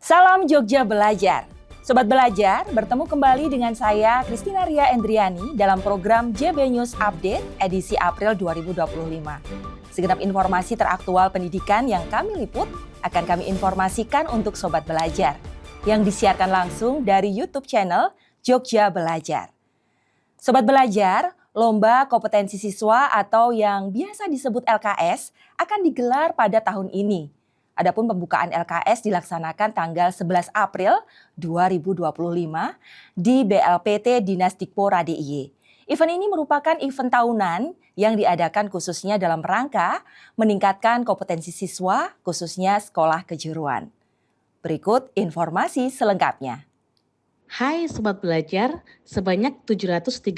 Salam Jogja Belajar. Sobat Belajar, bertemu kembali dengan saya Christina Ria Endriani dalam program JB News Update edisi April 2025. Segenap informasi teraktual pendidikan yang kami liput akan kami informasikan untuk Sobat Belajar yang disiarkan langsung dari YouTube channel Jogja Belajar. Sobat Belajar, Lomba Kompetensi Siswa atau yang biasa disebut LKS akan digelar pada tahun ini. Adapun pembukaan LKS dilaksanakan tanggal 11 April 2025 di BLPT Dinas Dikpora DIY. Event ini merupakan event tahunan yang diadakan khususnya dalam rangka meningkatkan kompetensi siswa khususnya sekolah kejuruan. Berikut informasi selengkapnya. Hai Sobat Belajar, sebanyak 737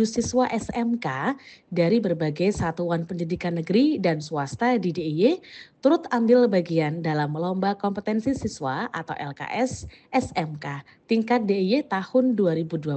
siswa SMK dari berbagai satuan pendidikan negeri dan swasta di DIY turut ambil bagian dalam Lomba Kompetensi Siswa atau LKS SMK tingkat DIY tahun 2025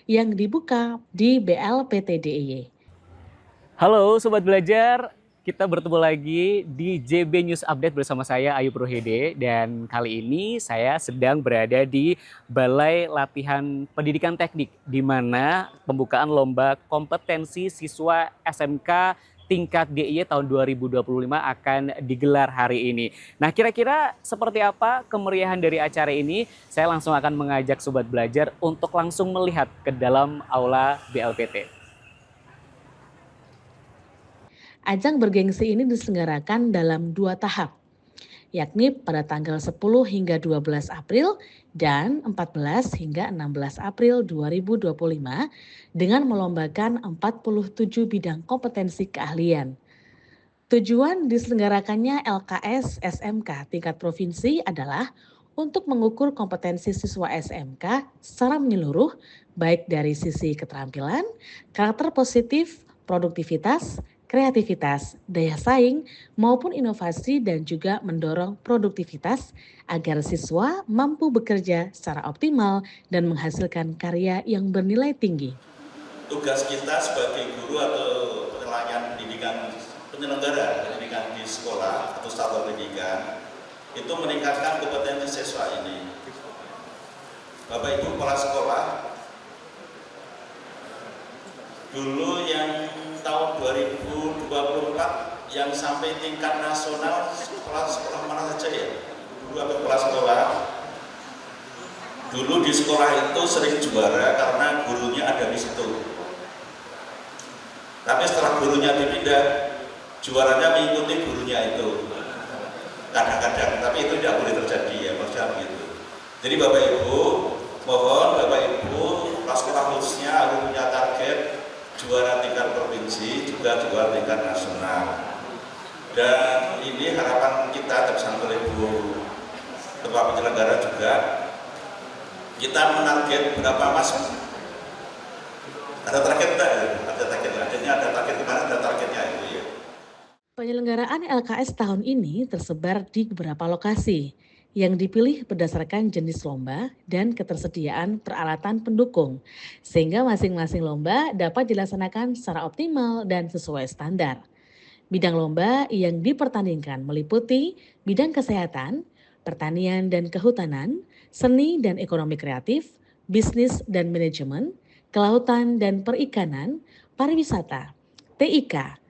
yang dibuka di BLPT DIY. Halo Sobat Belajar, kita bertemu lagi di JB News Update bersama saya Ayub Rohede, dan kali ini saya sedang berada di Balai Latihan Pendidikan Teknik di mana pembukaan Lomba Kompetensi Siswa SMK tingkat DIY tahun 2025 akan digelar hari ini. Nah, kira-kira seperti apa kemeriahan dari acara ini? Saya langsung akan mengajak Sobat Belajar untuk langsung melihat ke dalam aula BLPT. Ajang bergengsi ini diselenggarakan dalam 2 tahap, yakni pada tanggal 10 hingga 12 April dan 14 hingga 16 April 2025 dengan melombakan 47 bidang kompetensi keahlian. Tujuan diselenggarakannya LKS SMK tingkat provinsi adalah untuk mengukur kompetensi siswa SMK secara menyeluruh, baik dari sisi keterampilan, karakter positif, produktivitas, kreativitas, daya saing, maupun inovasi dan juga mendorong produktivitas agar siswa mampu bekerja secara optimal dan menghasilkan karya yang bernilai tinggi. Tugas kita sebagai guru atau penyelenggara pendidikan di sekolah atau satuan pendidikan itu meningkatkan kompetensi siswa ini. Bapak Ibu kepala sekolah, dulu yang tahun 2024 yang sampai tingkat nasional sekolah mana saja ya? Dulu atau kepala sekolah, dulu di sekolah itu sering juara karena gurunya ada di situ. Tapi setelah gurunya dipindah, juaranya mengikuti gurunya itu. Kadang-kadang, tapi itu tidak boleh terjadi ya, maksudnya begitu. Jadi Bapak Ibu, mohon Bapak Ibu, kepala sekolah khususnya harus punya target juara tingkat provinsi, juga juara tingkat nasional. Dan ini harapan kita bersama Ibu Ketua Penyelenggara juga, kita menarget berapa Mas? Ada target enggak ya? Ada target, ada target di mana, ada targetnya itu ya. Penyelenggaraan LKS tahun ini tersebar di beberapa lokasi yang dipilih berdasarkan jenis lomba dan ketersediaan peralatan pendukung, sehingga masing-masing lomba dapat dilaksanakan secara optimal dan sesuai standar. Bidang lomba yang dipertandingkan meliputi bidang kesehatan, pertanian dan kehutanan, seni dan ekonomi kreatif, bisnis dan manajemen, kelautan dan perikanan, pariwisata, TIK.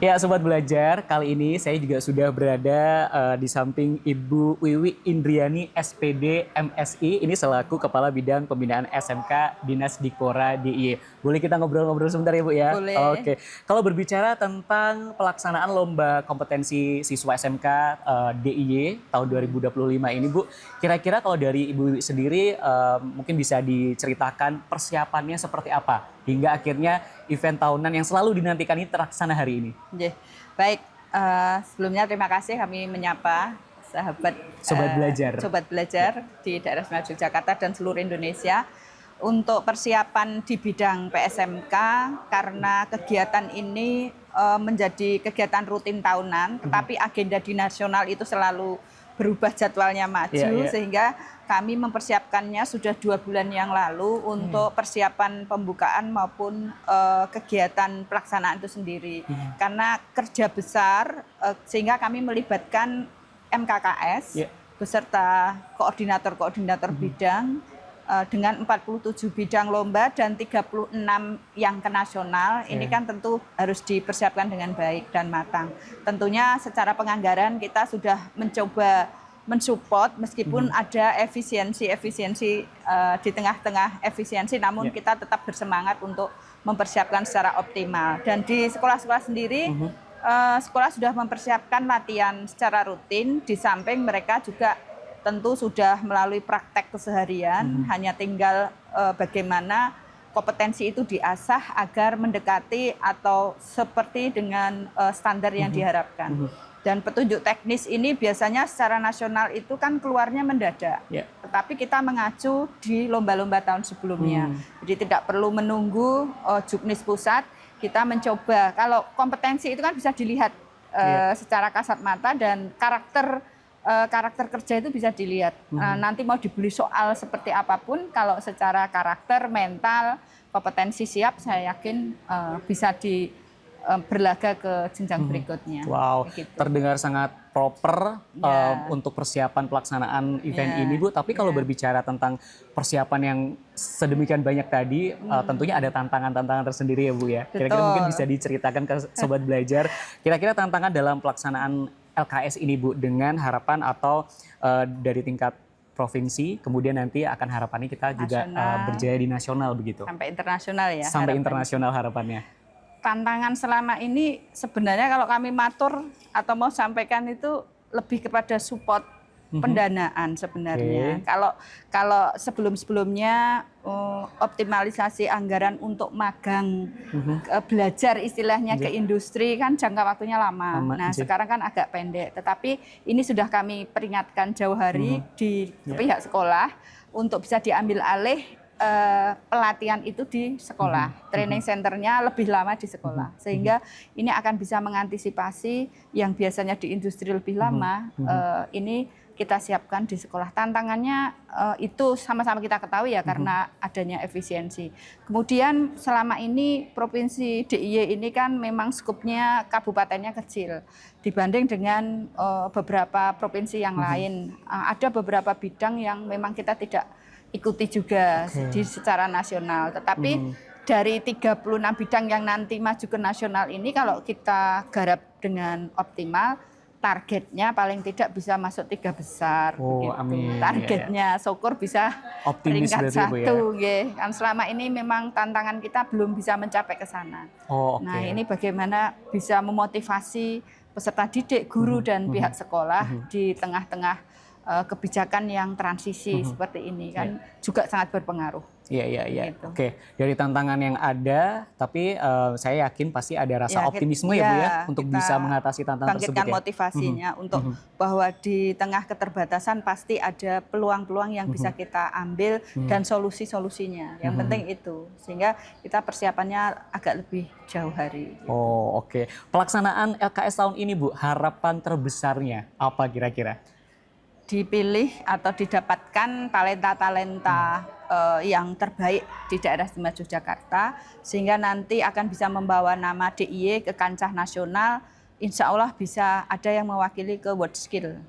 Ya Sobat Belajar, kali ini saya juga sudah berada di samping Ibu Wiwi Indriani SPD MSI, ini selaku Kepala Bidang Pembinaan SMK Dinas Dikpora DIY. Boleh kita ngobrol-ngobrol sebentar ya Bu ya? Boleh. Oke. Kalau berbicara tentang pelaksanaan Lomba Kompetensi Siswa SMK DIY tahun 2025 ini Bu, kira-kira kalau dari Ibu Wiwi sendiri mungkin bisa diceritakan persiapannya seperti apa hingga akhirnya event tahunan yang selalu dinantikan ini terlaksana hari ini. Baik, sebelumnya terima kasih kami menyapa Sobat Belajar di daerah Semarang Yogyakarta dan seluruh Indonesia untuk persiapan di bidang PSMK, karena kegiatan ini menjadi kegiatan rutin tahunan, tetapi agenda di nasional itu selalu berubah jadwalnya maju, sehingga kami mempersiapkannya sudah 2 bulan yang lalu untuk persiapan pembukaan maupun kegiatan pelaksanaan itu sendiri. Karena kerja besar, sehingga kami melibatkan MKKS beserta koordinator-koordinator bidang dengan 47 bidang lomba dan 36 yang ke nasional. Ini kan tentu harus dipersiapkan dengan baik dan matang. Tentunya secara penganggaran kita sudah mencoba mensupport meskipun ada efisiensi di tengah-tengah efisiensi, namun kita tetap bersemangat untuk mempersiapkan secara optimal. Dan di sekolah-sekolah sendiri, sekolah sudah mempersiapkan latihan secara rutin, di samping mereka juga tentu sudah melalui praktek keseharian, hanya tinggal bagaimana kompetensi itu diasah agar mendekati atau seperti dengan standar yang diharapkan. Dan petunjuk teknis ini biasanya secara nasional itu kan keluarnya mendadak, tetapi kita mengacu di lomba-lomba tahun sebelumnya. Jadi tidak perlu menunggu Juknis pusat, kita mencoba, kalau kompetensi itu kan bisa dilihat secara kasat mata dan karakter kerja itu bisa dilihat. Nanti mau dibeli soal seperti apapun, kalau secara karakter, mental, kompetensi siap, saya yakin bisa berlaga ke jenjang berikutnya. Wow, gitu. Terdengar sangat proper untuk persiapan pelaksanaan event ini, Bu. Tapi kalau berbicara tentang persiapan yang sedemikian banyak tadi, tentunya ada tantangan-tantangan tersendiri ya, Bu ya. Kira-kira mungkin bisa diceritakan ke Sobat Belajar, kira-kira tantangan dalam pelaksanaan LKS ini, Bu, dengan harapan atau dari tingkat provinsi, kemudian nanti akan harapannya kita juga berjaya di nasional begitu. Sampai internasional ya. Sampai harapannya. internasional harapannya. Tantangan selama ini sebenarnya kalau kami matur atau mau sampaikan itu lebih kepada support pendanaan sebenarnya. Kalau sebelum-sebelumnya optimalisasi anggaran untuk magang belajar istilahnya ke industri kan jangka waktunya lama. Nah, sekarang kan agak pendek. Tetapi ini sudah kami peringatkan jauh hari di pihak sekolah untuk bisa diambil alih pelatihan itu di sekolah, training centernya lebih lama di sekolah, sehingga ini akan bisa mengantisipasi yang biasanya di industri lebih lama, ini kita siapkan di sekolah. Tantangannya itu sama-sama kita ketahui ya, karena adanya efisiensi. Kemudian selama ini Provinsi DIY ini kan memang skupnya kabupatennya kecil dibanding dengan beberapa provinsi yang lain. Ada beberapa bidang yang memang kita tidak ikuti juga di secara nasional, tetapi dari 36 bidang yang nanti maju ke nasional ini kalau kita garap dengan optimal, targetnya paling tidak bisa masuk 3 besar. Amin. Targetnya syukur bisa Optimis peringkat berarti, 1 ya. Kan selama ini memang tantangan kita belum bisa mencapai ke sana. Nah, ini bagaimana bisa memotivasi peserta didik, guru dan pihak sekolah di tengah-tengah kebijakan yang transisi seperti ini kan juga sangat berpengaruh. Iya. Gitu. Oke, dari tantangan yang ada, tapi saya yakin pasti ada rasa optimisme ya, Bu ya, untuk bisa mengatasi tantangan tersebut. Bangkitkan motivasinya untuk bahwa di tengah keterbatasan pasti ada peluang-peluang yang bisa kita ambil dan solusi-solusinya. Yang penting itu, sehingga kita persiapannya agak lebih jauh hari. Oke. Pelaksanaan LKS tahun ini, Bu, harapan terbesarnya apa kira-kira? Dipilih atau didapatkan talenta-talenta yang terbaik di daerah istimewa Yogyakarta, sehingga nanti akan bisa membawa nama DIY ke kancah nasional, insya Allah bisa ada yang mewakili ke World Skill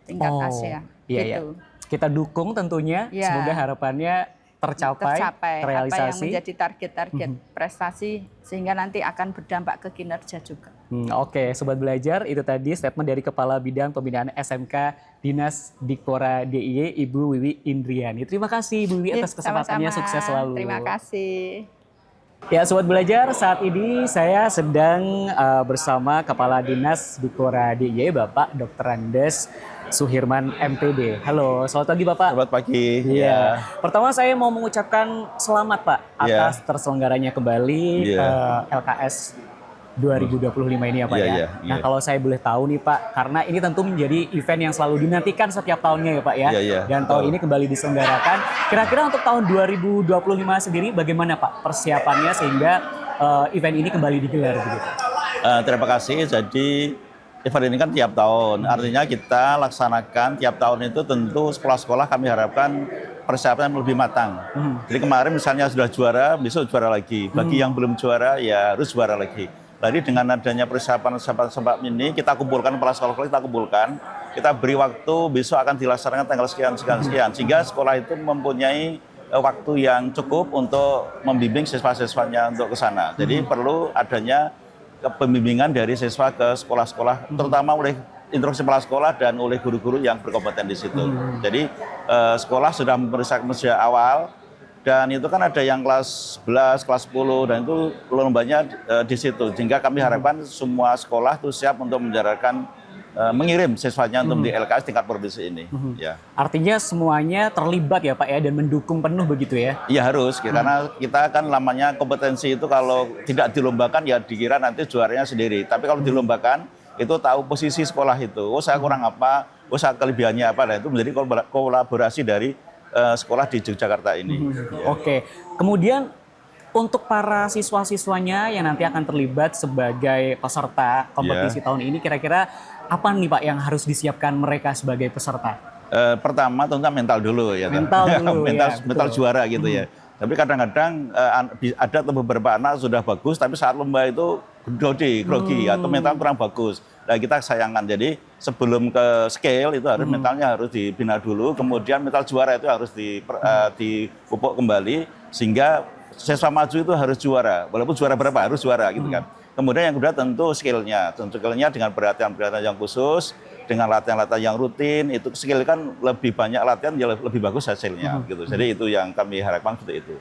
tingkat Asia. Gitu. Kita dukung tentunya, semoga harapannya tercapai, terrealisasi. Apa yang menjadi target-target prestasi, sehingga nanti akan berdampak ke kinerja juga. Oke, Sobat Belajar, itu tadi statement dari Kepala Bidang Pembinaan SMK Dinas Dikpora DIY, Ibu Wiwi Indriani. Terima kasih Ibu Wiwi atas kesempatannya, sukses selalu. Terima kasih. Ya, Sobat Belajar, saat ini saya sedang bersama Kepala Dinas Dikpora DIY, Bapak Dr. Andes Suhirman MPD. Halo, selamat pagi Bapak. Selamat pagi. Iya. Pertama saya mau mengucapkan selamat Pak atas terselenggaranya kembali LKS 2025 ini ya Pak ya. Nah kalau saya boleh tahu nih Pak, karena ini tentu menjadi event yang selalu dinantikan setiap tahunnya ya Pak ya. Dan tahun ini kembali diselenggarakan. Kira-kira untuk tahun 2025 sendiri bagaimana Pak persiapannya sehingga event ini kembali digelar begitu? Terima kasih. Jadi event ini kan tiap tahun, artinya kita laksanakan tiap tahun itu tentu sekolah-sekolah kami harapkan persiapan lebih matang. Jadi kemarin misalnya sudah juara, besok juara lagi. Bagi yang belum juara ya harus juara lagi. Jadi dengan adanya persiapan ini kita kumpulkan, kepala sekolah kita kumpulkan, kita beri waktu besok akan dilaksanakan tanggal sekian, sehingga sekolah itu mempunyai waktu yang cukup untuk membimbing siswa-siswanya untuk ke sana. Jadi perlu adanya pembimbingan dari siswa ke sekolah-sekolah, terutama oleh instruksi kepala sekolah dan oleh guru-guru yang berkompeten di situ. Jadi sekolah sudah memeriksa sejak awal, dan itu kan ada yang kelas 11, kelas 10, dan itu lombanya di situ. Sehingga kami harapkan semua sekolah itu siap untuk mengirim siswanya untuk di LKS tingkat provinsi ini. Ya. Artinya semuanya terlibat ya Pak ya, dan mendukung penuh begitu ya? Iya harus, karena kita kan namanya kompetensi itu kalau tidak dilombakan ya dikira nanti juaranya sendiri. Tapi kalau dilombakan, itu tahu posisi sekolah itu. Oh saya kurang apa, oh saya kelebihannya apa, dan itu menjadi kolaborasi dari sekolah di Yogyakarta ini. Oke, kemudian untuk para siswa-siswanya yang nanti akan terlibat sebagai peserta kompetisi tahun ini, kira-kira apa nih Pak yang harus disiapkan mereka sebagai peserta? Pertama tentunya mental dulu ya. Mental dulu mental juara gitu ya. Tapi kadang-kadang ada beberapa anak sudah bagus, tapi saat lomba itu grogi atau mental kurang bagus. Nah kita sayangkan, jadi sebelum ke scale itu harus mentalnya harus dibina dulu, kemudian mental juara itu harus dipupuk kembali, sehingga siswa maju itu harus juara, walaupun juara berapa harus juara gitu kan. Kemudian yang kedua tentu skillnya dengan perhatian-perhatian yang khusus, dengan latihan-latihan yang rutin, itu skill kan lebih banyak latihan, ya lebih bagus hasilnya gitu. Jadi itu yang kami harapkan seperti itu.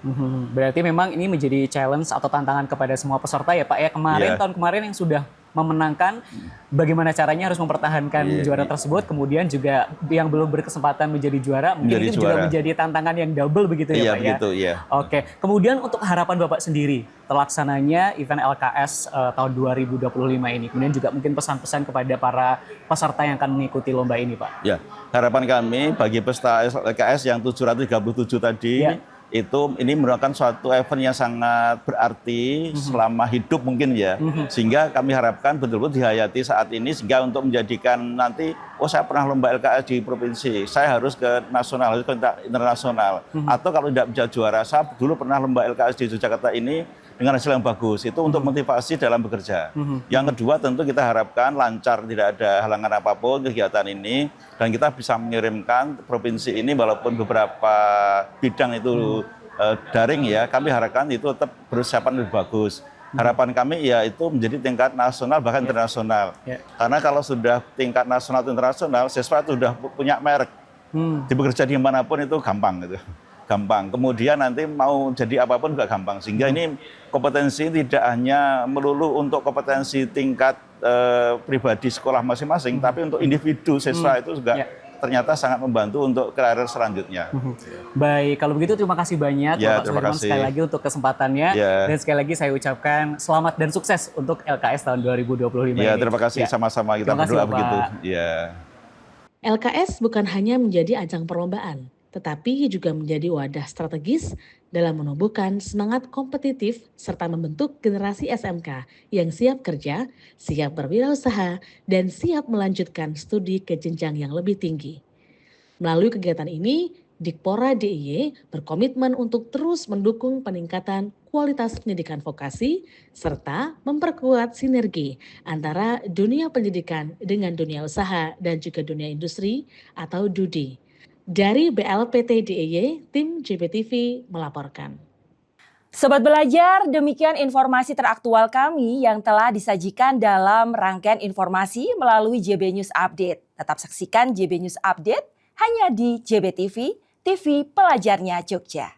Berarti memang ini menjadi challenge atau tantangan kepada semua peserta ya Pak ya. Tahun kemarin yang sudah memenangkan, bagaimana caranya harus mempertahankan juara tersebut, kemudian juga yang belum berkesempatan menjadi juara, mungkin itu juga menjadi tantangan yang double begitu ya Pak begitu, ya? Oke, kemudian untuk harapan Bapak sendiri, terlaksananya event LKS tahun 2025 ini, kemudian juga mungkin pesan-pesan kepada para peserta yang akan mengikuti lomba ini Pak. Ya, harapan kami bagi peserta LKS yang 737 tadi, ini merupakan suatu event yang sangat berarti selama hidup mungkin ya, sehingga kami harapkan betul-betul dihayati saat ini, sehingga untuk menjadikan nanti, oh saya pernah lomba LKS di provinsi, saya harus ke nasional, harus ke internasional, atau kalau tidak bisa juara, saya dulu pernah lomba LKS di Yogyakarta ini dengan hasil yang bagus, itu untuk motivasi dalam bekerja. Yang kedua tentu kita harapkan lancar, tidak ada halangan apapun kegiatan ini, dan kita bisa mengirimkan provinsi ini walaupun beberapa bidang itu daring ya, kami harapkan itu tetap persiapan lebih bagus. Harapan kami ya itu menjadi tingkat nasional bahkan internasional. Karena kalau sudah tingkat nasional atau internasional, siswa itu sudah punya merek. Bekerja di manapun itu gampang gitu. Gampang. Kemudian nanti mau jadi apapun juga gampang. Sehingga ini kompetensi tidak hanya melulu untuk kompetensi tingkat pribadi sekolah masing-masing, tapi untuk individu siswa itu juga ternyata sangat membantu untuk karir selanjutnya. Baik, kalau begitu terima kasih banyak Bapak Suherman sekali lagi untuk kesempatannya. Dan sekali lagi saya ucapkan selamat dan sukses untuk LKS tahun 2025 ini. Terima kasih sama-sama, kita berdoa begitu. LKS bukan hanya menjadi ajang perlombaan, tetapi juga menjadi wadah strategis dalam menumbuhkan semangat kompetitif serta membentuk generasi SMK yang siap kerja, siap berwirausaha, dan siap melanjutkan studi ke jenjang yang lebih tinggi. Melalui kegiatan ini, Dikpora DIY berkomitmen untuk terus mendukung peningkatan kualitas pendidikan vokasi serta memperkuat sinergi antara dunia pendidikan dengan dunia usaha dan juga dunia industri atau DUDI. Dari BLPT DIY, tim JBTV melaporkan. Sobat Belajar, demikian informasi teraktual kami yang telah disajikan dalam rangkaian informasi melalui JB News Update. Tetap saksikan JB News Update hanya di JBTV, TV pelajarnya Jogja.